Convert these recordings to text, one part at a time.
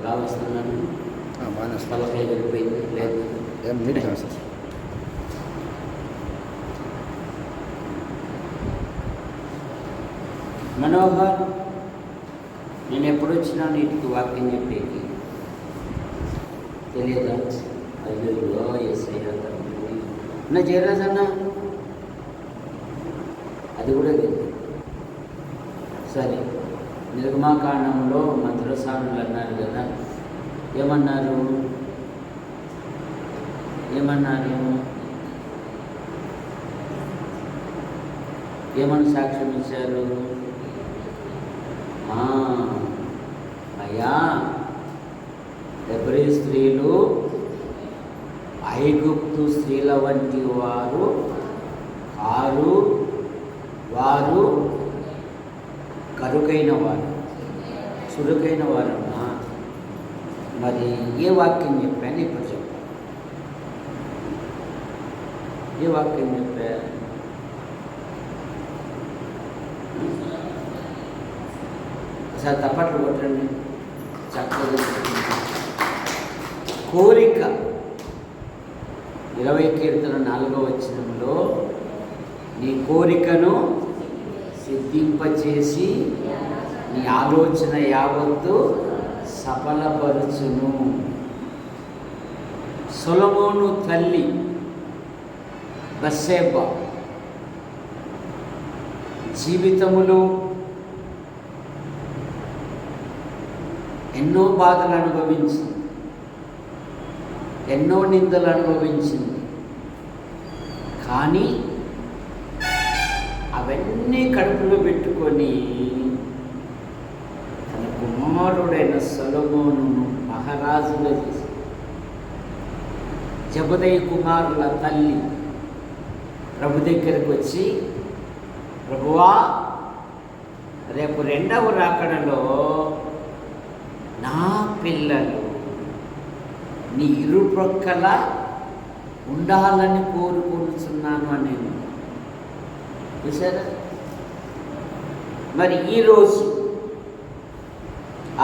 ఎలా వస్తున్నాను? బాగానే తలకాయ వెళ్ళిపోయింది లేదు. ఏం నీట్గా సార్. మనోహర్, నేను ఎప్పుడు వచ్చినా నీటికి వాక్యం చెప్పేకి తెలియదా? అయ్యో ఎస్ఐ నా జయరాజన్నా అది కూడా తెలియదు. సరే, నిర్మాకాండంలో మంత్రసానులు అన్నారు కదా, ఏమన్నారు? ఏమని సాక్ష్యం ఇచ్చారు? అయ్యా, హెబ్రీ స్త్రీలు ఐగుప్తు స్త్రీల వంటి వారు కారు, వారు కరుకైన వారు, చురుకైన వారన్నా. మరి ఏ వాక్యం చెప్పాను? ఇప్పుడు చెప్పాను. ఏ వాక్యం చెప్పా? ఒకసారి తప్పట్లు కొట్టండి చక్కగా. కోరిక 20 కీర్తన 4వ వచనంలో నీ కోరికను సిద్ధింపచేసి నీ ఆలోచన యావత్తు సఫలపరుచును. సొలొమోను తల్లి బత్షెబ జీవితములో ఎన్నో బాధలు అనుభవించింది, ఎన్నో నిందలు అనుభవించింది. కానీ అవన్నీ కడుపులో పెట్టుకొని తన కుమారుడైన సొలొమోనును మహారాజుగా చేసి, జబదయి కుమారుల తల్లి ప్రభు దగ్గరికి వచ్చి, ప్రభువా, రేపు 2వ రాకడలో నా పిల్లలు నీ ఇరుప్రక్కల ఉండాలని కోరుకుంటున్నాను అని. చూసారా? మరి ఈరోజు,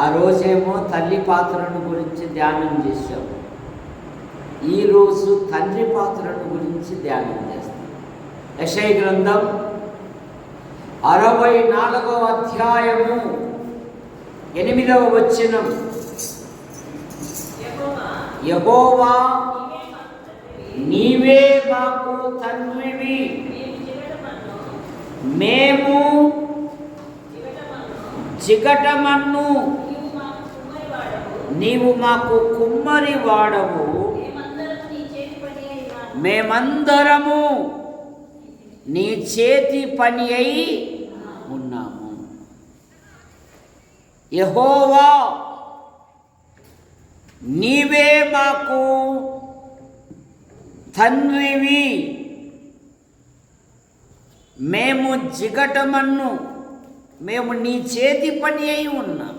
ఆ రోజేమో తల్లి పాత్రను గురించి ధ్యానం చేశాము, ఈరోజు తండ్రి పాత్రను గురించి ధ్యానం చేస్తాం. యెషయా గ్రంథం 64వ అధ్యాయము 8వ వచనం. యెహోవా, నీవే మాకు తండ్రివి, మేము జిగటమన్ను, నీవు మాకు కుమ్మరి వాడవు, మేమందరము నీ చేతి పని అయి ఉన్నాము. యెహోవా, నీవే మాకు తండ్రివి, మేము జిగటమన్ను, మేము నీ చేతి పని అయి ఉన్నాం.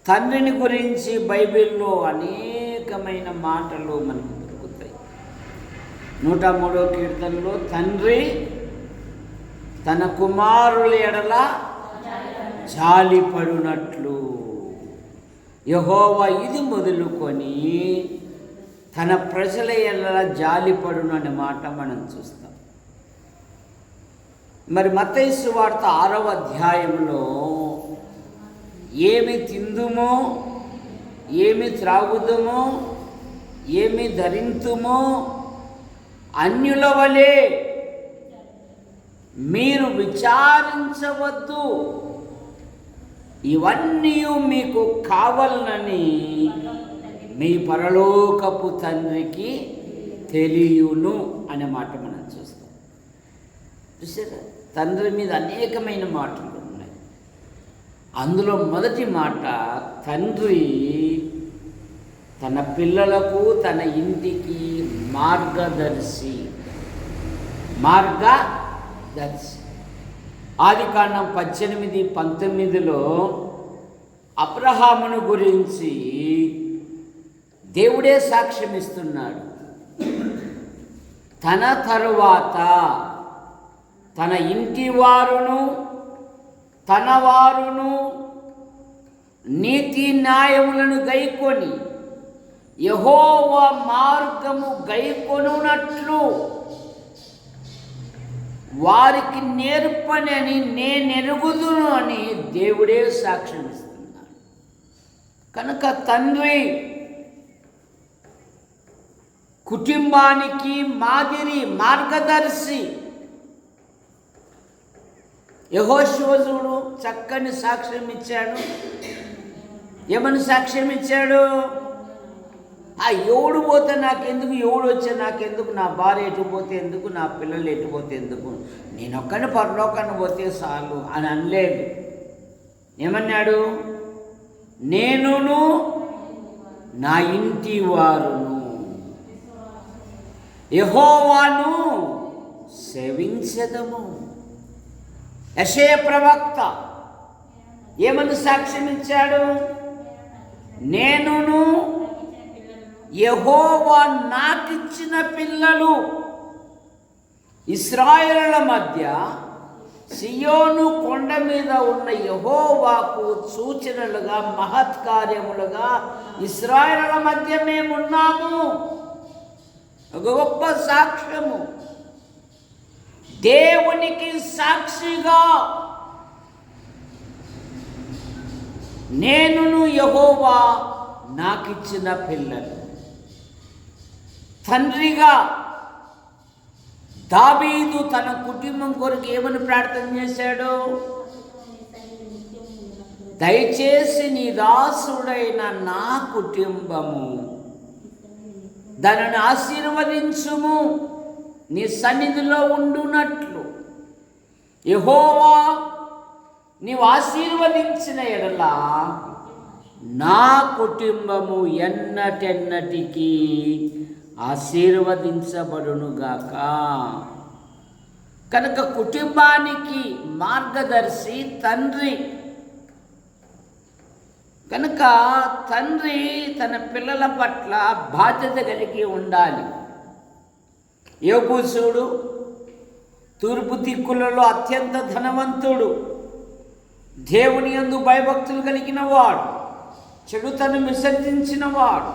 తండ్రిని గురించి బైబిల్లో అనేకమైన మాటలు మనకు దొరుకుతాయి. 103వ కీర్తనలో తండ్రి తన కుమారుల ఎడల జాలిపడునట్లు యెహోవా ఇది మొదలుకొని తన ప్రజల ఎడల జాలిపడును అనే మాట మనం చూస్తాం. మరి మత్తయి సువార్త 6వ అధ్యాయంలో ఏమి తిందుమో, ఏమి త్రాగుదుమో, ఏమి ధరింతుమో అన్యుల వలె మీరు విచారించవద్దు, ఇవన్నీ మీకు కావాలని మీ పరలోకపు తండ్రికి తెలియను అనే మాట మనం చూస్తాం. చూసారా? తండ్రి మీద అనేకమైన మాటలు ఉన్నాయి. అందులో మొదటి మాట, తండ్రి తన పిల్లలకు, తన ఇంటికి మార్గదర్శి. ఆదికాండం 18:19లో అబ్రహామును గురించి దేవుడే సాక్ష్యం ఇస్తున్నాడు. తన తరువాత తన ఇంటి వారును తన వారును నీతి న్యాయములను గైకొని యెహోవా మార్గము గైకొనున్నట్లు వారికి నేర్పనని నేనెరుగుదును అని దేవుడే సాక్ష్యం ఇస్తున్నాడు. కనుక తండ్రి కుటుంబానికి మాదిరి, మార్గదర్శి. యెహోషువజుడు చక్కని సాక్ష్యం ఇచ్చాడు. ఏమని సాక్ష్యం ఇచ్చాడు? ఎవడు పోతే నాకెందుకు, ఎవడు వచ్చే నాకెందుకు, నా భార్య ఎటుపోతే ఎందుకు, నా పిల్లలు ఎటుపోతే ఎందుకు, నేనొక్కని పరలోకాన్ని పోతే చాలు అని అనలేదు. ఏమన్నాడు? నేనును నా ఇంటి వారును యెహోవాను సేవించెదము. యెషయా ప్రవక్త ఏమని సాక్ష్యం ఇచ్చాడు? నేనును యెహోవా నాకిచ్చిన పిల్లలు ఇశ్రాయేలుల మధ్య సియోను కొండ మీద ఉన్న యెహోవాకు సూచనలుగా, మహత్కార్యములుగా ఇశ్రాయేలుల మధ్య మేమున్నాము. ఒక గొప్ప సాక్ష్యము. దేవునికి సాక్షిగా నేనును యెహోవా నాకిచ్చిన పిల్లలు. తండ్రిగా దావీదు తన కుటుంబం కొరకు ఏమని ప్రార్థన చేశాడు? దయచేసి నీ దాసుడైన నా కుటుంబము దానిని ఆశీర్వదించుము, నీ సన్నిధిలో ఉండునట్లు. యెహోవా నీవు ఆశీర్వదించిన ఎడల నా కుటుంబము ఎన్నటెన్నటికీ ఆశీర్వదించబడునుగాక. కనుక కుటుంబానికి మార్గదర్శి తండ్రి. కనుక తండ్రి తన పిల్లల పట్ల బాధ్యత కలిగి ఉండాలి. యోబు చూడు, తూర్పు దిక్కులలో అత్యంత ధనవంతుడు, దేవుని యందు భయభక్తులు కలిగిన వాడు, చెడుతను విసర్జించిన వాడు,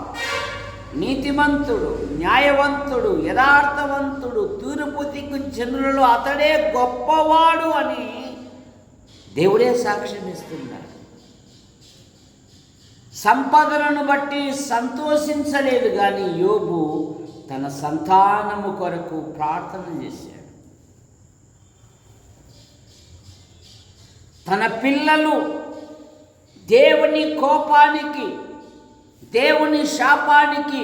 నీతిమంతుడు, న్యాయవంతుడు, యథార్థవంతుడు, తూర్పు దిక్కు జనులలో అతడే గొప్పవాడు అని దేవుడే సాక్ష్యం ఇస్తున్నాడు. సంపదలను బట్టి సంతోషించలేదు, కానీ యోబు తన సంతానము కొరకు ప్రార్థన చేశాడు. తన పిల్లలు దేవుని కోపానికి, దేవుని శాపానికి,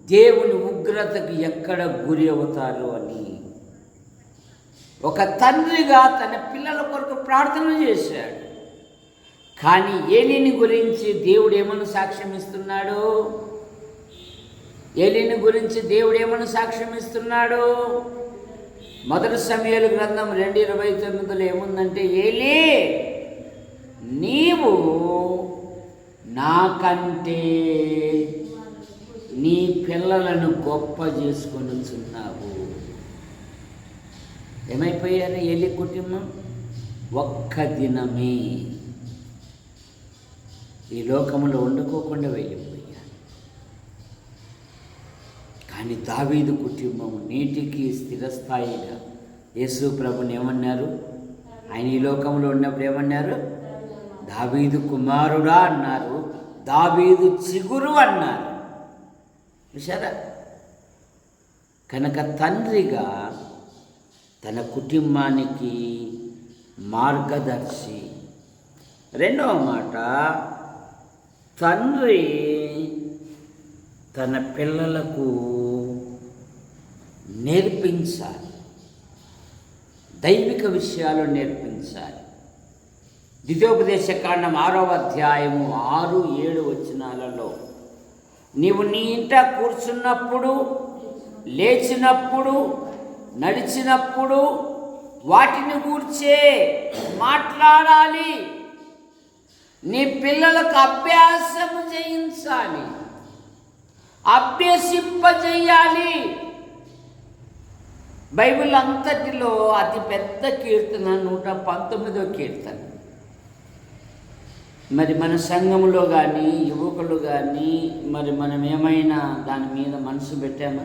దేవుని ఉగ్రతకు ఎక్కడ గురి అవుతారు అని ఒక తండ్రిగా తన పిల్లల కొరకు ప్రార్థన చేశాడు. కానీ ఏలీని గురించి దేవుడు ఏమని సాక్ష్యం ఇస్తున్నాడు? ఏలీని గురించి దేవుడు ఏమని సాక్ష్యం ఇస్తున్నాడు? మొదటి సమూయేలు గ్రంథం 2:29 ఏముందంటే, ఏలీ నీవు నాకంటే నీ పిల్లలను గొప్ప చేసుకొనుచున్నావు. ఏమైపోయారు ఏలీ కుటుంబం? ఒక్క దినమే ఈ లోకములో వండుకోకుండా వెళ్ళిపోయారు. కానీ దావీదు కుటుంబం నేటికి స్థిరస్థాయిగా యేసు ప్రభుని ఏమన్నారు? ఆయన ఈ లోకంలో ఉన్నప్పుడు ఏమన్నారు? దావీదు కుమారుడా అన్నారు, దావీదు చిగురు అన్నారు. చూసారా? కనుక తండ్రిగా తన కుటుంబానికి మార్గదర్శి. రెండవ మాట, తండ్రి తన పిల్లలకు నేర్పించాలి, దైవిక విషయాలు నేర్పించాలి. ద్వితీయోపదేశకాండం 6వ అధ్యాయము 6-7 వచనాలలో, నీవు నీ ఇంట కూర్చున్నప్పుడు, లేచినప్పుడు, నడిచినప్పుడు వాటిని గూర్చే మాట్లాడాలి. నీ పిల్లలకు అభ్యాసము చేయించాలి, అభ్యసింపజేయాలి. బైబిల్ అంతటిలో అతి పెద్ద కీర్తన 119వ కీర్తన. మరి మన సంఘంలో కానీ యువకులు కానీ మరి మనం ఏమైనా దాని మీద మనసు పెట్టామా?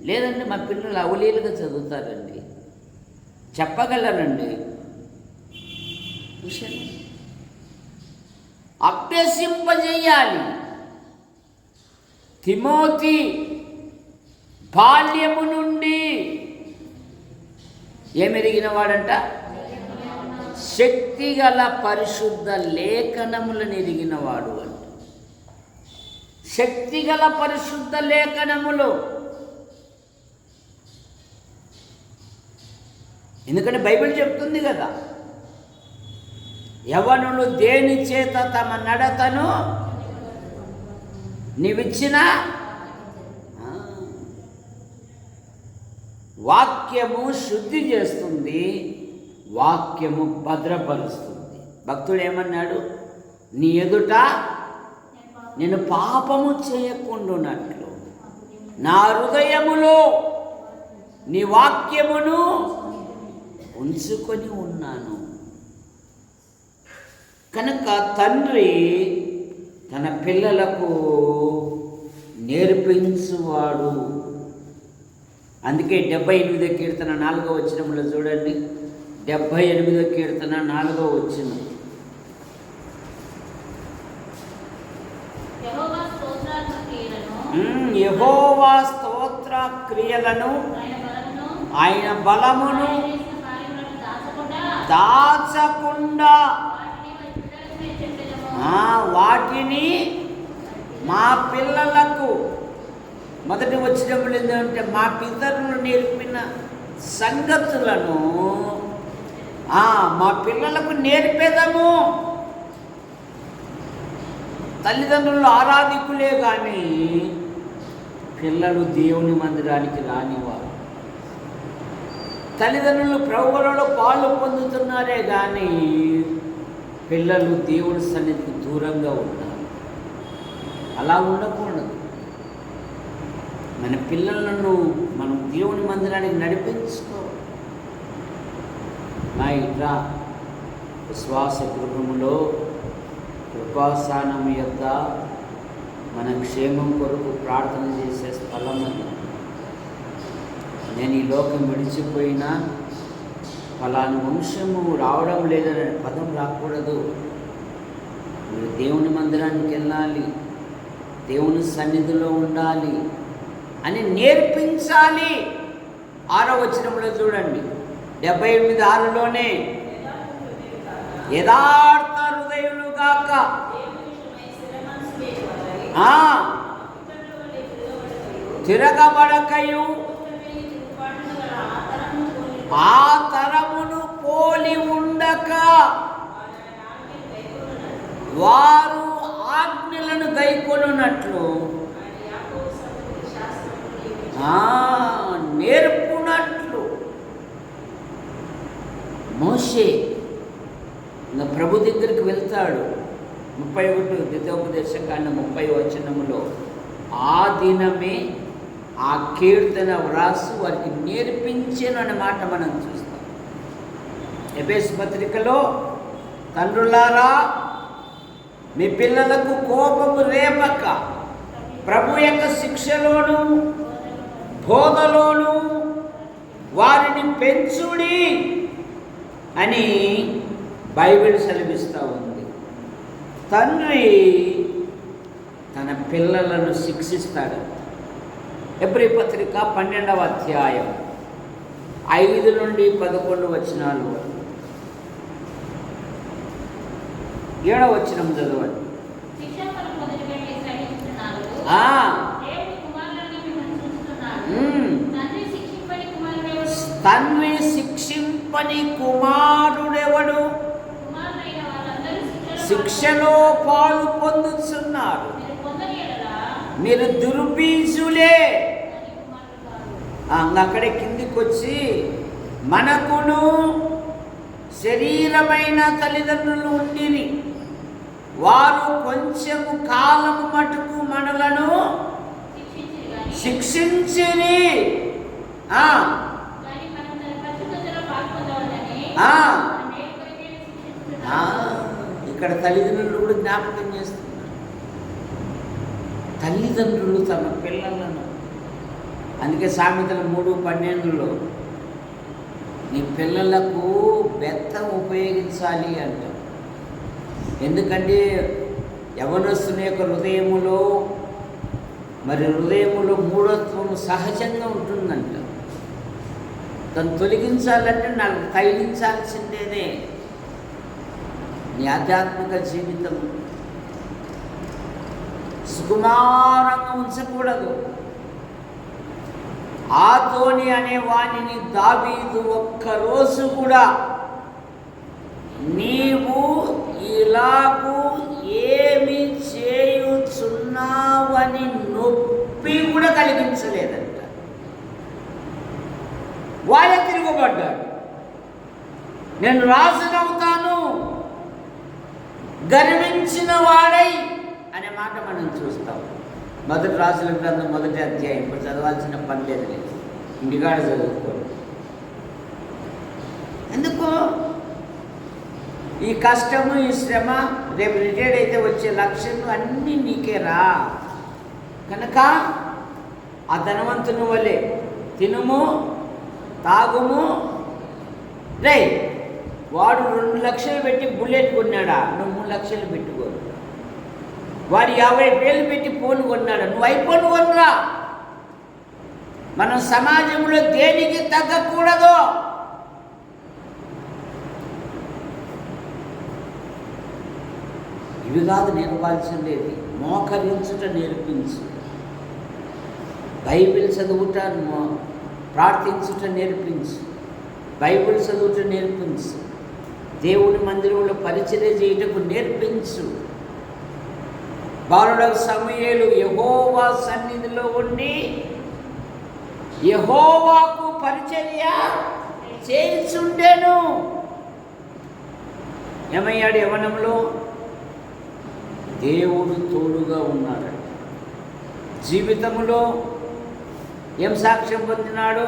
లేదండి, మా పిల్లలు అవలీలుగా చదువుతారండి, చెప్పగలరండి. అభ్యసింపజేయాలి. తిమోతి బాల్యము నుండి ఏమెరిగిన వాడంట? శక్తిగల పరిశుద్ధ లేఖనములను ఎరిగినవాడు అంట. శక్తిగల పరిశుద్ధ లేఖనములు. ఎందుకంటే బైబిల్ చెప్తుంది కదా, యవ్వనులు దేని చేత తమ నడతను నీవిచ్చిన వాక్యము శుద్ధి చేస్తుంది, వాక్యము భద్రపరుస్తుంది. భక్తుడు ఏమన్నాడు? నీ ఎదుట నేను పాపము చేయకుండానట్లు నా హృదయములో నీ వాక్యమును ఉంచుకొని ఉన్నాను. కనుక తండ్రి తన పిల్లలకు నేర్పించువాడు. అందుకే 78వ కీర్తన 4వ వచనంలో చూడండి, 78వ కీర్తన 4వ వచనం. యెహోవా స్తోత్ర క్రియలను ఆయన బలమును దాచకుండా వాటిని మా పిల్లలకు, మొదటి వచ్చినప్పుడు ఏంటంటే మా పితరులు నేర్పిన సంగతులను మా పిల్లలకు నేర్పేదము. తల్లిదండ్రులు ఆరాధికులే కానీ పిల్లలు దేవుని మందిరానికి రానివారు. తల్లిదండ్రులు ప్రభువులలో పాలు పొందుతున్నారే కానీ పిల్లలు దేవుని సన్నిధికి దూరంగా ఉన్నారు. అలా ఉండకూడదు. మన పిల్లలను మనం దేవుని మందిరానికి నడిపించుకోవాలి. నా ఇంట్లో విశ్వాస గృహములో కృపాసనం యొక్క మన క్షేమం కొరకు ప్రార్థన చేసే స్థలం అది. నేను ఈ లోకం విడిచిపోయినా ఫలాని వంశము రావడం లేదనే పదం రాకూడదు. మీరు దేవుని మందిరానికి వెళ్ళాలి, దేవుని సన్నిధిలో ఉండాలి అని నేర్పించాలి. 6వ వచనంలో చూడండి, 78:6లోనే యథార్థ హృదయులు గాక తిరగబడకయు ఆ తరమును పోలి ఉండక వారు ఆజ్ఞలను గైకొనున్నట్లు నేర్పునట్లు. మోషే ఇంకా ప్రభు దగ్గరికి వెళ్తాడు. 31 ద్వితీయోపదేశకాండం 30వ వచనములో ఆ దినమే ఆ కీర్తన వ్రాసి వారికి నేర్పించాను అనే మాట మనం చూస్తాం. ఎఫెసు పత్రికలో తండ్రులారా మీ పిల్లలకు కోపము రేపక ప్రభు యొక్క శిక్షలోను బోధలోను వారిని పెంచుడి అని బైబిల్ సెలవిస్తూ ఉంది. తండ్రి తన పిల్లలను శిక్షిస్తాడు. హెబ్రీ పత్రిక 12వ అధ్యాయం 5 నుండి 11 వచనాలు. 7వ వచనం చదవండి. తండ్రి శిక్షింపని కుమారుడెవడు? శిక్షలో పాలు పొందుతున్నారు. మీరు దుర్బీజులే. అక్కడే కిందికి వచ్చి మనకును శరీరమైన తల్లిదండ్రులు ఉండిరి, వారు కొంచెము కాలము మటుకు మనలను శిక్షించిరి. ఆ, ఆ, ఇక్కడ తల్లిదండ్రులు కూడా జ్ఞాపకం చేస్తున్నారు. తల్లిదండ్రులు తమ పిల్లలను, అందుకే సామెతలు 3:12 నీ పిల్లలకు బెత్తం ఉపయోగించాలి అంటారు. ఎందుకంటే యవనస్తుని యొక్క హృదయములో మూఢత్వం సహజంగా ఉంటుందంట. దాన్ని తొలగించాలంటే నాకు తైలించాల్సిందేనే. నీ ఆధ్యాత్మిక జీవితం సుకుమారంగా ఉంచకూడదు. ఆదోని అనే వాణిని దావీదు ఒక్కరోజు కూడా నీవు ఇలాగూ ఏమి చేయుచున్నావని నొప్పి కూడా కలిగించలేదంట. వాడే తిరుగుబడ్డాడు. నేను రాజునవుతాను గర్వించిన వాడై అనే మాట మనం చూస్తాం. మొదటి రాజుల గ్రంథం 1వ అధ్యాయం. ఇప్పుడు చదవాల్సిన పని లేదు, ఇంటికాడ చదువుకోండి. ఎందుకు ఈ కష్టము, ఈ శ్రమ, రేపు రిటైర్డ్ అయితే వచ్చే లక్ష్యం అన్నీ నీకే రా. కనుక ఆ ధనవంతుని వలె తినుము, తాగుము. రే, వాడు 2 లక్షలు పెట్టి బుల్లెట్ కొన్నాడా, నువ్వు 3 లక్షలు పెట్టుకో. వాడు 50,000 పెట్టి ఫోన్ కొన్నాడు, నువ్వు ఐఫోన్ కొనరా. మనం సమాజంలో దేనికి తగ్గకూడదు. ఇవి కాదు నేర్పాల్సింది, మోకరించుట నేర్పించు. బైబిల్ చదువుట, ప్రార్థించుట నేర్పించు. బైబిల్ చదువుట నేర్పించు. దేవుని మందిరంలో పరిచర్య చేయుటకు నేర్పించు. బాలుడు సమూయేలు యెహోవా సన్నిధిలో ఉండి యెహోవాకు పరిచర్య చేయుచుండెను. ఏమయ్యాడు యవ్వనంలో? దేవుడు తోడుగా ఉన్నాడు. జీవితంలో ఏం సాక్ష్యం పొందినాడు?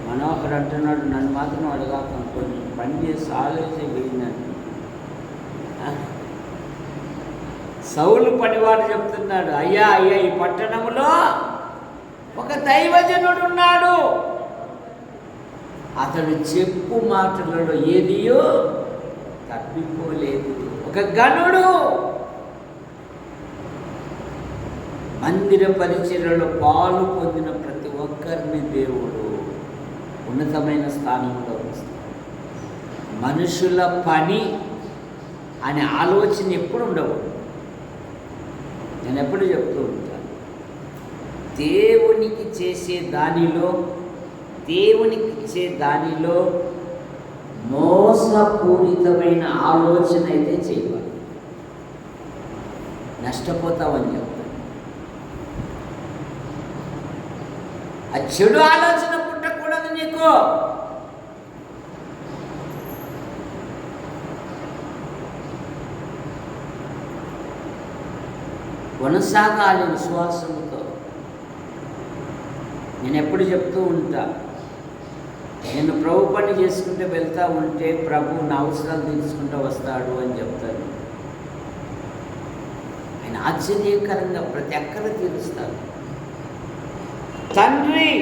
మనోహర్ అంటున్నాడు, నన్ను మాత్రం అడగాక కొన్ని పని చేసి ఆలోచన పోయిందండి. సౌలు పనివాడు చెప్తున్నాడు, అయ్యా ఈ పట్టణంలో ఒక దైవజనుడు ఉన్నాడు. అతడు చెప్పు మాటలలో ఏదియో తప్పిపోలేదు. ఒక గనుడు. మందిర పరిచర్యలో పాలు పొందిన ప్రతి ఒక్కరిని దేవుడు ఉన్నతమైన స్థానంలో ఉంచుతాడు. మనుషుల పని అనే ఆలోచన ఎప్పుడు ఉండవు. నేను ఎప్పుడు చెప్తూ ఉంటాను, దేవునికి ఇచ్చే దానిలో మోసపూరితమైన ఆలోచన అయితే చేయాలి. నష్టపోతావని చెప్తాను. ఆ చెడు ఆలోచన పుట్టకూడదు నీకు. కొనసాగాలి విశ్వాసంతో. నేను ఎప్పుడు చెప్తూ ఉంటా, నేను ప్రభు పని చేసుకుంటూ వెళ్తూ ఉంటే ప్రభు నా అవసరాలు తీర్చుకుంటూ వస్తాడు అని చెప్తాను. ఆయన ఆశ్చర్యకరంగా ప్రతి అక్కర తీరుస్తాడు. తండ్రి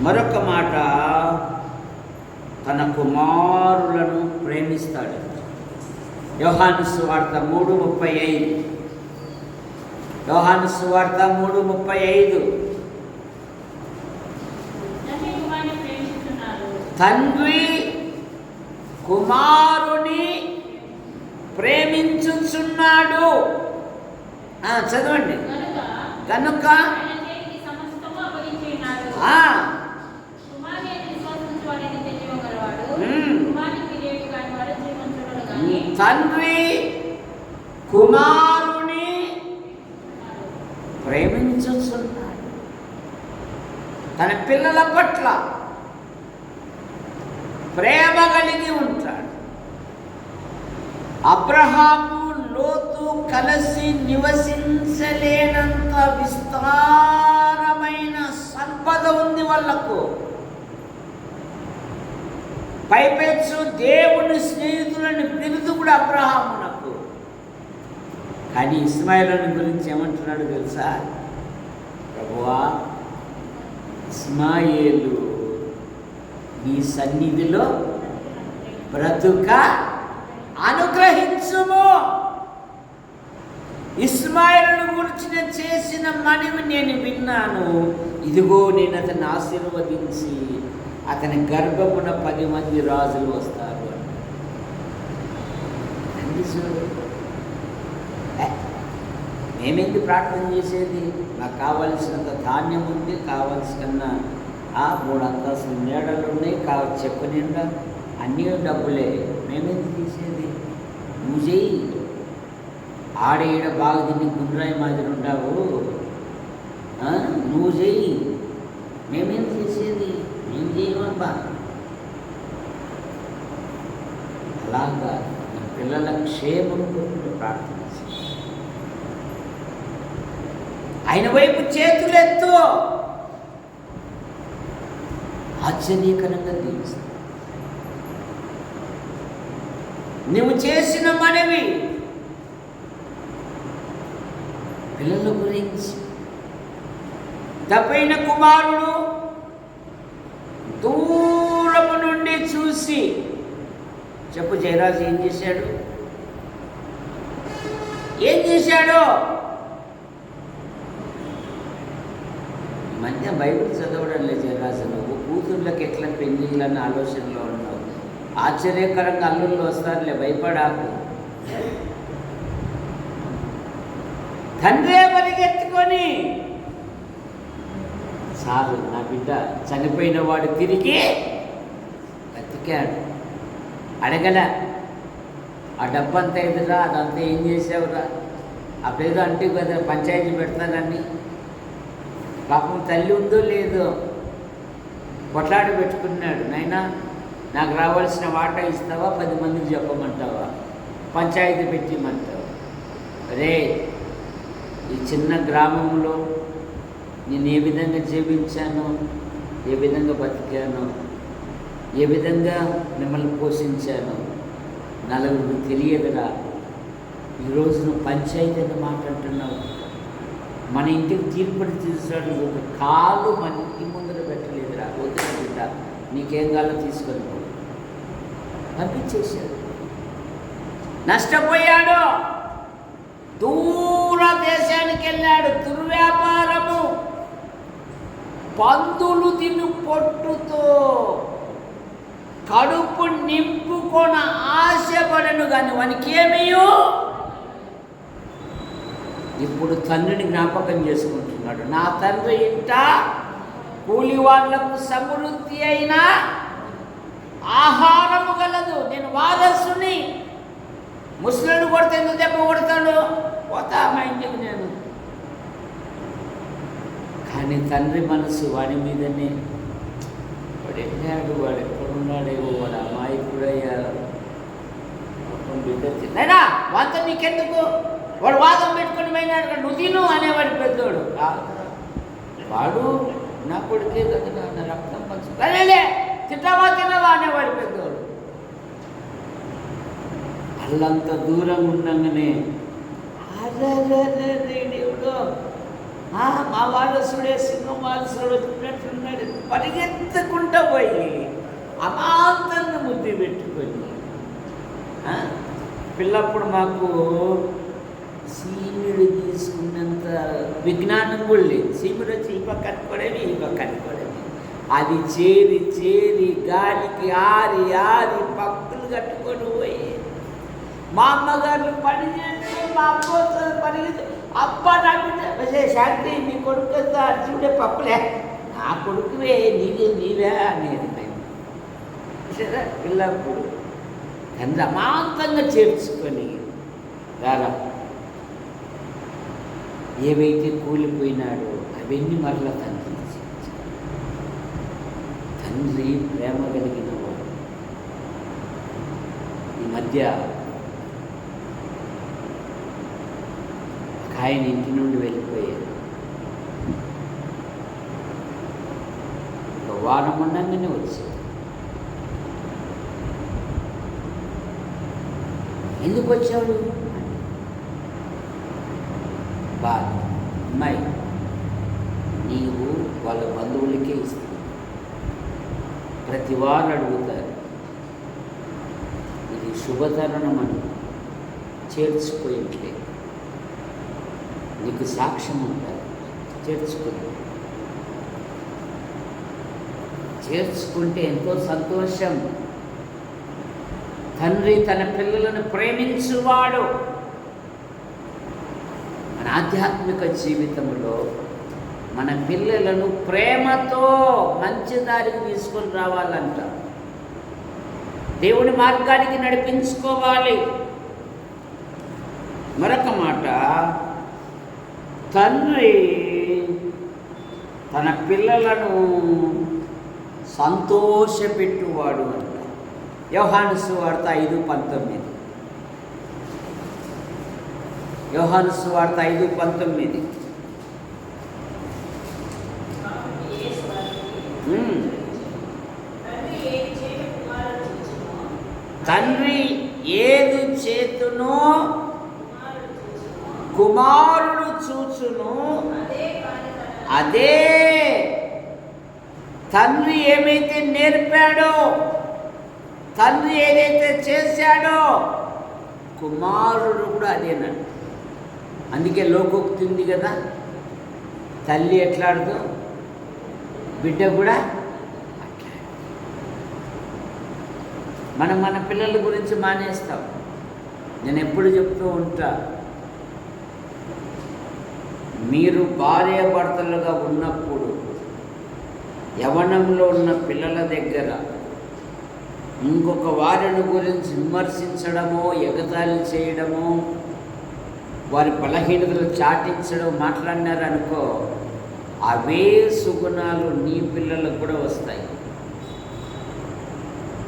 మరొక మాట, తన కుమారులను ప్రేమిస్తాడు. యోహాను సువార్త 3:35. యోహాను సువార్త 3:35. తండ్రి కుమారుని ప్రేమించుచున్నాడు. చదవండి. కనుక తండ్రి కుమారుని ప్రేమించుచున్నాడు. తన పిల్లల పట్ల ప్రేమ కలిగి ఉంటాడు. అబ్రహాము లోతు కలిసి నివసించలేనంత విస్తారమైన సంపద ఉంది వాళ్ళకు. పైపెచ్చు దేవుని స్నేహితులని బిరుదు కూడా అబ్రహామునకు. కానీ ఇస్మాయిలుని గురించి ఏమంటున్నాడు తెలుసా? ప్రభువా, ఇస్మాయేలు నీ సన్నిధిలో బ్రతుక అనుగ్రహించుము. ఇస్మాయిలును గురించి నేను చేసిన మనవి నేను విన్నాను. ఇదిగో నేను అతన్ని ఆశీర్వదించి అతని గర్భమున 10 మంది రాజులు వస్తారు అండి. చూడు, మేమేంటి ప్రార్థన చేసేది? నాకు కావలసినంత ధాన్యం ఉంది, కావలసిన 3 అంతస్తుల మేడలు ఉన్నాయి, చెప్పు నిండా అన్నీ డబ్బులే. మేమేంటి తీసేది? నువ్వు చెయ్యి. ఆడ ఈడ బాగా తిని గుండ్రాయి మాదిరి ఉంటావు, నువ్వు చెయ్యి. మేమేం చేసేది? మేము చేయమబ్బా. అలాగా ఈ పిల్లల క్షేమం గురించి ప్రార్థన చేసి ఆయన వైపు చేతులెత్తు, ఆశ్చర్యకరంగా దీవిస్తాడు. నువ్వు చేసిన మనవి పిల్లల గురించి. తప్పైన కుమారుడు దూరము నుండి చూసి, చెప్పు జయరాజు ఏం చేశాడు? ఏం చేశాడో? ఈ మధ్య బైబిల్ చదవడం లేదు జయరాజు. నువ్వు కూతుర్లకు ఎట్లా పెళ్లి చేయాలన్న ఆలోచనలో ఉన్నావు. ఆశ్చర్యకరంగా అల్లుళ్ళు వస్తారులే, భయపడాకు. తండ్రే పరిగెత్తుకొని, చాలు నా బిడ్డ చనిపోయిన వాడు తిరిగి బతికాడు. అడగల ఆ డబ్బంతా ఎదురా, అదంతా ఏం చేసావురా? అప్పుడేదో అంటే కదా పంచాయతీ పెడతానని. పాపం తల్లి ఉందో లేదో కొట్లాడి పెట్టుకున్నాడు. నైనా నాకు రావాల్సిన వాటా ఇస్తావా, 10 మందికి చెప్పమంటావా, పంచాయతీ పెట్టిమంటావా? అరే, ఈ చిన్న గ్రామంలో నేను ఏ విధంగా జీవించానో, ఏ విధంగా బతికానో, ఏ విధంగా మిమ్మల్ని పోషించానో నలుగురికి తెలియదురా. ఈరోజు నువ్వు పంచాయతీ అని మాట్లాడుతున్నావు. మన ఇంటికి తీర్పుడు తీసాడు, ఒక కాలు మన ఇంటి ముందర పెట్టలేదురా. వదిన బిడ్డ, నీకేం కాలో తీసుకొని పో. పంపించేశాడు. నష్టపోయాడు. దూర దేశానికి వెళ్ళాడు. దుర్వ్యాపారము, పందులు తిను పొట్టుతో కడుపు నింపుకొన ఆశపడను కానీ వానికి ఏమయ్యో. ఇప్పుడు తండ్రిని జ్ఞాపకం చేసుకుంటున్నాడు. నా తండ్రి ఇంట కూలి వాళ్ళకు సమృద్ధి అయిన ఆహారము గలదు. నేను వారసుని. ముసలిని కొడితే ఎందుకు దెబ్బ కొడతాడు? పోతా మా ఇంటికి నేను. కానీ తండ్రి మనసు వాడి మీదనే. వాడు వెళ్ళాడు, వాడు ఎక్కడున్నాడేవో, వాడు అమాయకుడయ్యాడు. బిడ్డ తిన్నాయినా వంత నీకెందుకు? వాడు వాదం పెట్టుకుని పోయినాడు. నువ్వు తిను అనేవాడు పెద్దోడు. వాడు నా కొడుకే కదా, నా రక్తం పంచుకోలే, తింటావా తినవా అనేవాడు పెద్దోడు. అల్లంత దూరం ఉండగానే అదే దేవుడు, మా వారసుడే సింహం వారసుడు వచ్చినట్టున్నాడు. పరిగెత్తుకుంటూ పోయి అమాంతంగా ముద్దు పెట్టుకొని. పిల్లప్పుడు మాకు సీముడు తీసుకున్నంత విజ్ఞానం కూడా లేదు. సీముడు వచ్చి ఈ పక్క అనుకోవడమే, ఈ పక్క అనుకోవడమే. అది చేరి చేరి గాలికి ఆరి ఆరి పక్కులు కట్టుకొని పోయి మా అమ్మగారు పని చేస్తే మా అమ్మ పని అప్ప నాకు శాంతి నీ కొడుకు అర్జునుడే పప్పులే, నా కొడుకువే, నీవే అనేది మేము. సరే పిల్లప్పుడు ఎంత అమాంతంగా చేర్చుకొని రారా ఏవైతే కూలిపోయినాడో అవన్నీ మరలా తండ్రి ప్రేమ కలిగిన వాడు. ఈ మధ్య ఆయన ఇంటి నుండి వెళ్ళిపోయారు. వారం ఉండగానే వచ్చాడు. ఎందుకు వచ్చాడు? బాగా అమ్మాయి నీవు వాళ్ళ బంధువులకే ఇస్తావు, ప్రతి వారు అడుగుతారు, ఇది శుభతరుణం అని చేర్చుకోయట్లే, నీకు సాక్ష్యం ఉంటుంది, చేర్చుకుంటే ఎంతో సంతోషం. తండ్రి తన పిల్లలను ప్రేమించువాడు. మన ఆధ్యాత్మిక జీవితంలో మన పిల్లలను ప్రేమతో మంచి దారికి తీసుకొని రావాలంట, దేవుని మార్గానికి నడిపించుకోవాలి. మరొక మాట, తండ్రి తన పిల్లలను సంతోషపెట్టువాడు అంట. యోహాను సువార్త 5:19. యోహాను సువార్త 5:19. తండ్రి ఏది చేతునో కుమారుడు చూచును, అదే తండ్రి ఏమైతే నేర్పాడో, తండ్రి ఏదైతే చేశాడో కుమారుడు కూడా అదేనండి. అందుకే లోకోక్తి ఉంది కదా, తల్లి ఎట్లాడదు బిడ్డ కూడా అట్లా. మనం మన పిల్లల గురించి మానేస్తాం. నేను ఎప్పుడు చెప్తూ ఉంటా, మీరు భార్యాభర్తలుగా ఉన్నప్పుడు యవ్వనంలో ఉన్న పిల్లల దగ్గర ఇంకొక వారిని గురించి విమర్శించడమో, ఎగతాళి చేయడమో, వారి బలహీనతలు చాటించడం మాట్లాడినారనుకో, అవే సుగుణాలు నీ పిల్లలకు కూడా వస్తాయి.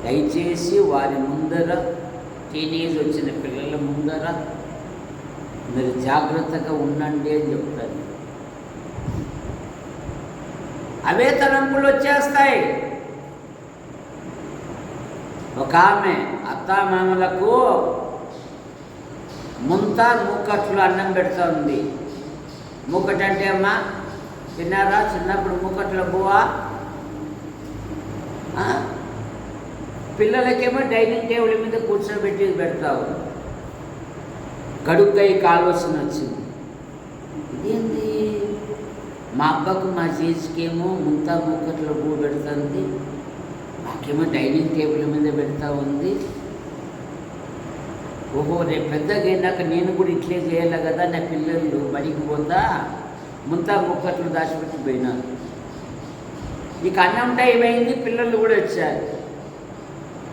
దయచేసి వారి ముందర, టీనేజ్ వచ్చిన పిల్లల ముందర మీరు జాగ్రత్తగా ఉండండి అని చెప్తాను. అవే తలంపులు వచ్చేస్తాయి. ఒక ఆమె అత్తామామలకు ముంత మూకట్లు అన్నం పెడుతూ ఉంది. మూకట్ అంటే అమ్మా తిన్నారా చిన్నప్పుడు మూకట్ల బువ్వా? పిల్లలకేమో డైనింగ్ టేబుల్ మీద కూర్చోబెట్టి పెడతావు. గడుగ్గాయి ఆలోచన వచ్చింది, ఇదేంటి మా అబ్బకు మా చేతికేమో ముంతా మూకట్ల బువ్వ పెడుతుంది, మాకేమో డైనింగ్ టేబుల్ మీద పెడతా ఉంది. ఓహో రేపు పెద్దగా అయినాక నేను కూడా ఇట్లే చేయాలి కదా, నా పిల్లలు బడికి పోతా ముంతా ముక్కట్లు దాచిపెట్టి పోయినారు. ఇక అన్నం టైం అయింది, పిల్లలు కూడా వచ్చారు.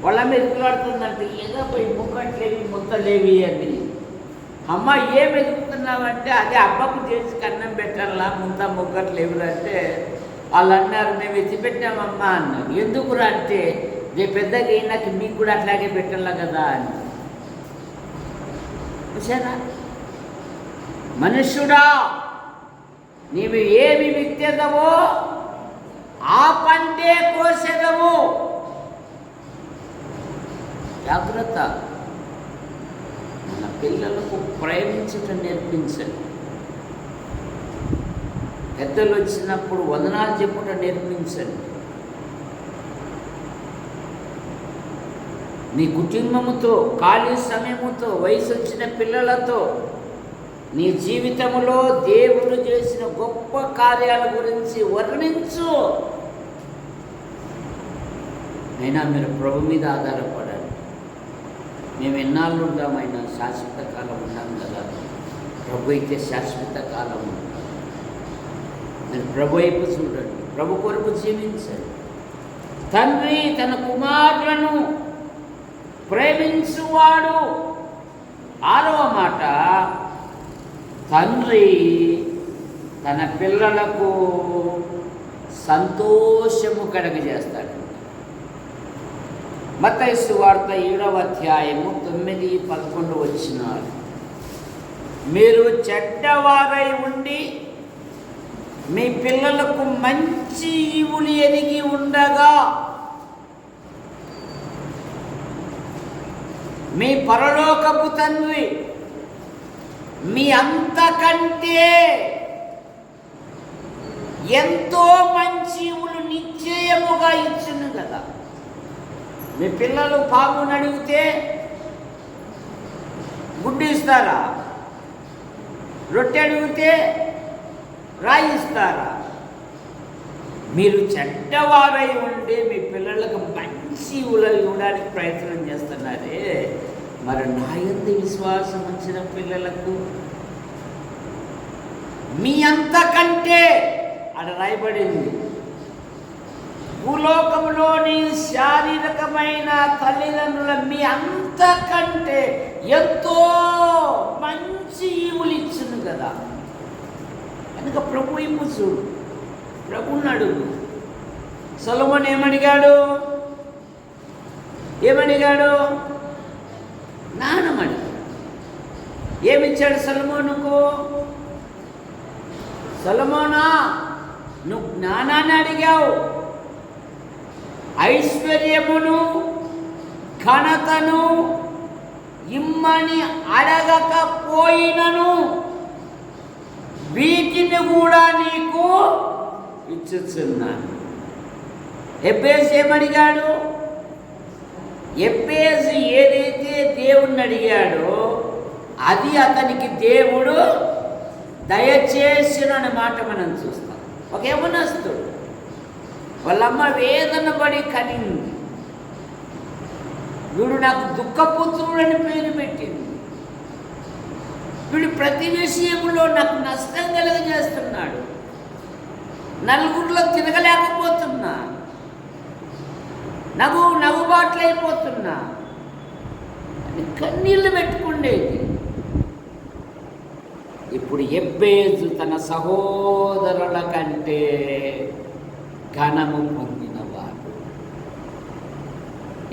వాళ్ళ మీద ఎదుగులాడుతుందంటే ఏదో పోయి ముక్కట్లేవి ముత్తలేవి అని. అమ్మ ఏం ఎదుగుతున్నావంటే అదే అబ్బకు చేసి అన్నం పెట్టాలా ముంతా ముక్కట్లేవు అంటే వాళ్ళు అన్నారు, మేము ఎత్తిపెట్టామమ్మా అన్నారు. ఎందుకురా అంటే రేపు పెద్దగా అయినాక మీకు కూడా అట్లాగే పెట్టాలా కదా అని. చూసారా, మనుష్యుడా నీవు ఏమి విత్తెదవో ఆ పంటే కోసెదవు. జాగ్రత్త. మన పిల్లలకు ప్రేమించటం నేర్పించండి. పెద్దలు వచ్చినప్పుడు వందనాలు చెప్పుట నేర్పించండి. నీ కుటుంబముతో, ఖాళీ సమయముతో, వయసు వచ్చిన పిల్లలతో నీ జీవితంలో దేవుడు చేసిన గొప్ప కార్యాల గురించి వర్ణించు. అయినా మీరు ప్రభు మీద ఆధారపడాలి. మేము ఎన్నాళ్ళు ఉంటామైనా శాశ్వత కాలం ఉన్నాం కదా, ప్రభు అయితే శాశ్వత కాలం ఉంటాం. మీరు ప్రభు వైపు చూడండి, ప్రభు కొరకు జీవించండి. తండ్రి తన కుమారులను ప్రేమించువాడు. 6వ మాట, తండ్రి తన పిల్లలకు సంతోషము కలుగజేస్తాడు. మత్తయి సువార్త 7వ అధ్యాయము 9-11 వచనాలు. మీరు చెడ్డవారై ఉండి మీ పిల్లలకు మంచి ఈవులు ఎరిగి ఉండగా మీ పరలోకపు తండ్రి మీ అంతకంటే ఎంతో మంచి ఈవులు నిశ్చయముగా ఇచ్చును కదా. మీ పిల్లలు పామును అడిగితే గుడ్డు ఇస్తారా? రొట్టె అడిగితే రాయి ఇస్తారా? మీరు చెడ్డవారై ఉండి మీ పిల్లలకు మంచి ఉలలు ఇవ్వడానికి ప్రయత్నం చేస్తున్నారే, మరి నా యందు విశ్వాసం ఉంచిన పిల్లలకు మీ అంతకంటే అక్కడ రాయబడింది. భూలోకంలోని శారీరకమైన తల్లిదండ్రుల మీ అంతకంటే ఎంతో మంచి ఈవులు ఇచ్చును కదా. కనుక ప్రభు ఇమ్ము చూడు, ప్రభువుని అడుగు. సొలొమోను ఏమడిగాడు? జ్ఞానం అడిగాడు. ఏమిచ్చాడు సొలొమోనుకు? సొలొమోనా, నువ్వు జ్ఞానాన్ని అడిగావు, ఐశ్వర్యమును ఘనతను ఇమ్మని అడగకపోయినను వీటిని కూడా నీకు ఇచ్చుచున్నాను. ఎబ్బేసు ఏమడిగాడు? ఎబ్బేసు ఏదైతే దేవుణ్ణి అడిగాడో అది అతనికి దేవుడు దయచేసినని మాట మనం చూస్తాం. ఒక యవనస్తుడు వాళ్ళమ్మ వేదన పడి కనింది. వీడు నాకు దుఃఖపుత్రుడని పేరు పెట్టింది. వీడు ప్రతి విషయంలో నాకు నష్టం కలుగజేస్తున్నాడు, నలుగురిలో తిరగలేకపోతున్నా, నవ్వుబాట్లయిపోతున్నా అని కన్నీళ్లు పెట్టుకుండేది. ఇప్పుడు ఎబ్బేజు తన సహోదరుల కంటే ఘనము పొందినవాడు.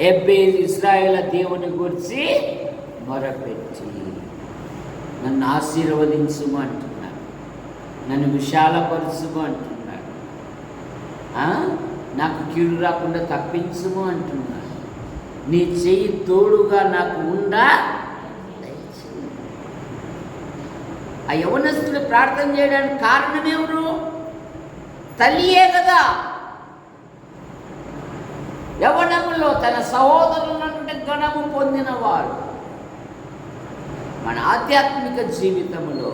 ఎబ్బేజు ఇశ్రాయేలు దేవుని గురించి మొరపెట్టి నన్ను ఆశీర్వదించుము అంటున్నాడు, నన్ను విశాలపరుచుము అంటున్నాడు, నాకు కీడు రాకుండా తప్పించుము అంటున్నాడు, నీ చెయ్యి తోడుగా నాకు ఉండా. ఆ యవనస్తుడు ప్రార్థన చేయడానికి కారణం ఎవరు? తల్లియే కదా. యవనములో తన సహోదరులంటే ఘనము పొందినవాడు. మన ఆధ్యాత్మిక జీవితంలో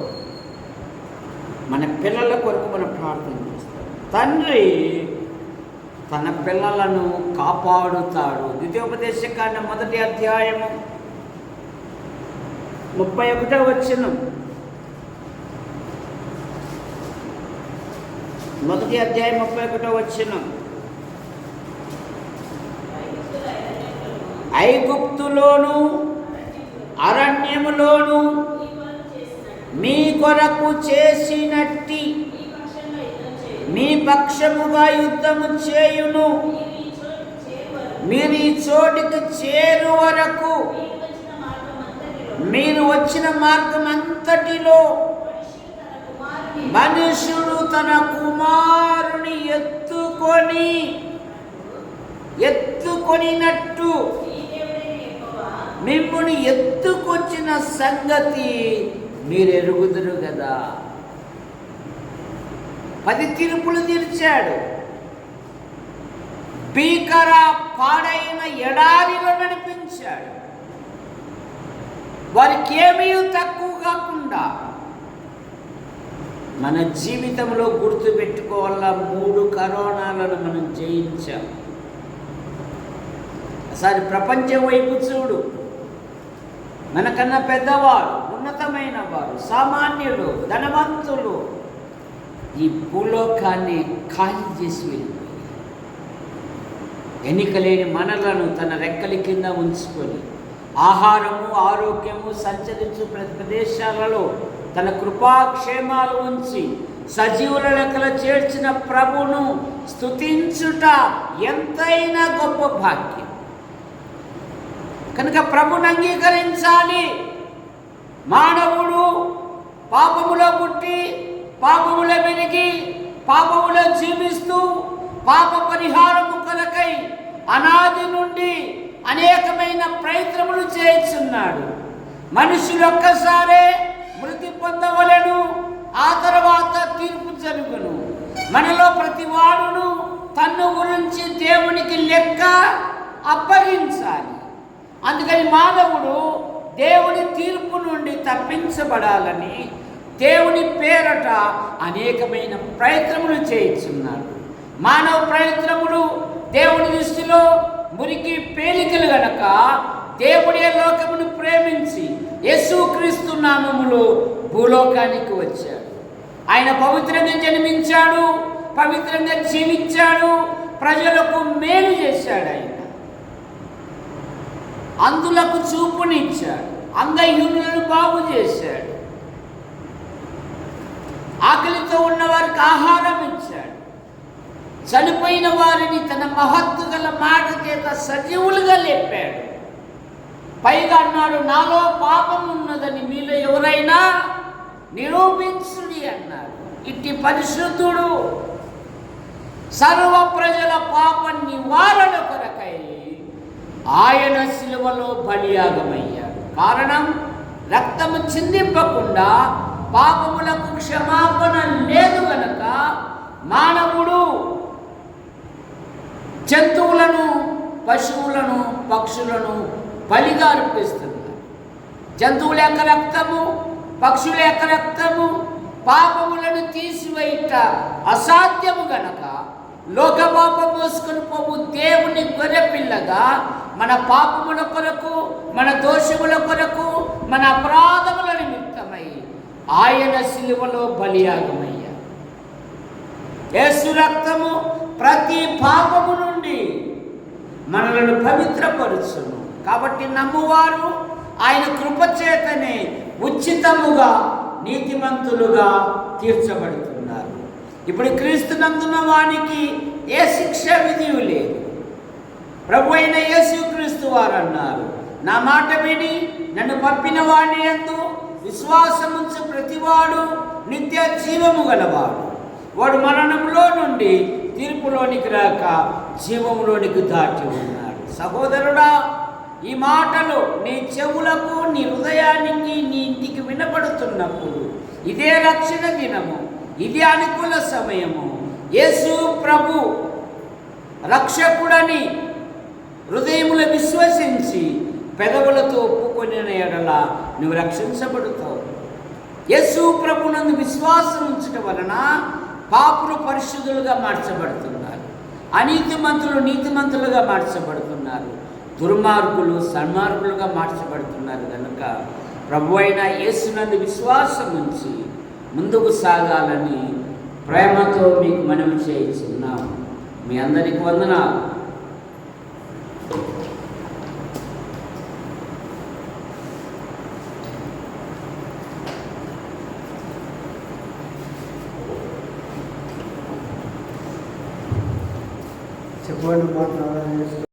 మన పిల్లల కొరకు మనం ప్రార్థన చేస్తాం. తండ్రి తన పిల్లలను కాపాడుతాడు. ద్వితీయోపదేశకాండం 1వ అధ్యాయము 31వ వచనం. 1వ అధ్యాయం 31వ వచనం. ఐగుప్తులోను అరణ్యములోను మీ కొరకు చేసినట్టి మీ పక్షముగా యుద్ధము చేయును. మీరు ఈ చోటికి చేరు వరకు మీరు వచ్చిన మార్గం అంతటిలో మనుషుడు తన కుమారుని ఎత్తుకొనినట్టు మిమ్మల్ని ఎత్తుకొచ్చిన సంగతి మీరు ఎరుగుదురు కదా. 10 తీర్పులు తీర్చాడు. భీకర పాడైన ఎడారిలో నడిపించాడు. వారికి ఏమీ తక్కువ కాకుండా. మన జీవితంలో గుర్తుపెట్టుకోవాలా, 3 కరోనాలను మనం జయించాం. ఒకసారి ప్రపంచం వైపు చూడు. మనకన్నా పెద్దవారు, ఉన్నతమైన వారు, సామాన్యులు, ధనవంతులు ఈ భూలోకాన్ని ఖాళీ చేసి వెళ్ళిపోయి ఎన్నికలేని మనలను తన రెక్కల కింద ఉంచుకొని ఆహారము, ఆరోగ్యము, సంచరించు ప్రదేశాలలో తన కృపాక్షేమాలు ఉంచి సజీవుల లెక్కలో చేర్చిన ప్రభును స్తుతించుట ఎంతైనా గొప్ప భాగ్యం. కనుక ప్రభుని అంగీకరించాలి. మానవుడు పాపములో పుట్టి పాపములో పెరిగి పాపములో జీవిస్తూ పాప పరిహారము కొరకై అనాది నుండి అనేకమైన ప్రయత్నములు చేస్తున్నాడు. మనుషులు ఒక్కసారే మృతి పొందవలెను, ఆ తర్వాత తీర్పు జరుగును. మనలో ప్రతి వాడును తన్ను గురించి దేవునికి లెక్క అప్పగించాలి. అందుకని మానవుడు దేవుని తీర్పు నుండి తప్పించబడాలని దేవుని పేరట అనేకమైన ప్రయత్నములు చేయించున్నాడు. మానవ ప్రయత్నములు దేవుని దృష్టిలో మురికి పేలికలు గనక దేవుడి లోకమును ప్రేమించి యేసుక్రీస్తు నామములో భూలోకానికి వచ్చాడు. ఆయన పవిత్రంగా జన్మించాడు, పవిత్రంగా జీవించాడు, ప్రజలకు మేలు చేశాడు. ఆయన అందులకు చూపునిచ్చాడు, అంగహీనులను బాగు చేశాడు, ఆకలితో ఉన్న వారికి ఆహారం ఇచ్చాడు, చనిపోయిన వారిని తన మహత్తు గల మాట చేత సజీవులుగా లేపాడు. పైగా అన్నాడు, నాలో పాపం ఉన్నదని మీలో ఎవరైనా నిరూపించుడి అన్నాడు. ఇట్టి పరిశుద్ధుడు సర్వ ప్రజల పాప నివారణ కొరకై ఆయన శిలువలో బలియాగమయ్యాడు. కారణం, రక్తము చిందింపకుండా పాపములకు క్షమాపణ లేదు గనక మానవుడు జంతువులను, పశువులను, పక్షులను బలిగా అర్పిస్తున్నారు. జంతువుల యొక్క రక్తము, పక్షుల యొక్క రక్తము పాపములను తీసివేయుట అసాధ్యము గనక లోక పాపం మోసుకొని పోవు దేవుని గొర్రెపిల్లగా మన పాపముల కొరకు, మన దోషముల కొరకు, మన అపరాధముల నిమిత్తమై ఆయన శిలువలో బలియాగమయ్యాడు. యేసు రక్తము ప్రతి పాపము నుండి మనలను పవిత్రపరుచును. కాబట్టి నమ్మువారు ఆయన కృపచేతనే ఉచితముగా నీతిమంతులుగా తీర్చబడుతున్నారు. ఇప్పుడు క్రీస్తునందున్న వానికి ఏ శిక్ష విధియు లేదు. ప్రభు అయిన యేసుక్రీస్తు వారు అన్నారు, నా మాట విని నన్ను పంపిన వాని యందు విశ్వాసముంచు ప్రతివాడు నిత్య జీవము గలవాడు. వాడు మరణంలో నుండి తీర్పులోనికి రాక జీవములోనికి దాటి ఉన్నాడు. సహోదరుడా, ఈ మాటలు నీ చెవులకు, నీ హృదయానికి, నీ ఇంటికి వినపడుతున్నప్పుడు ఇదే రక్షణ దినము, ఇదే అనుకూల సమయము. యేసు ప్రభు రక్షకుడని హృదయములో విశ్వసించి పెదవులతో ఒప్పుకొనిన ఎడల నువ్వు రక్షించబడుతావు. యేసు ప్రభునందు విశ్వాసం ఉంచడం వలన పాపులు పరిశుద్ధులుగా మార్చబడుతున్నారు, అనీతిమంతులు నీతిమంతులుగా మార్చబడుతున్నారు, దుర్మార్గులు సన్మార్గులుగా మార్చబడుతున్నారు. కనుక ప్రభు అయిన యేసునందు విశ్వాసం ఉంచి ముందుకు సాగాలని ప్రేమతో మీకు మనవి చేయించున్నాం. మీ అందరికి వందనాలు. చెప్పండి మాట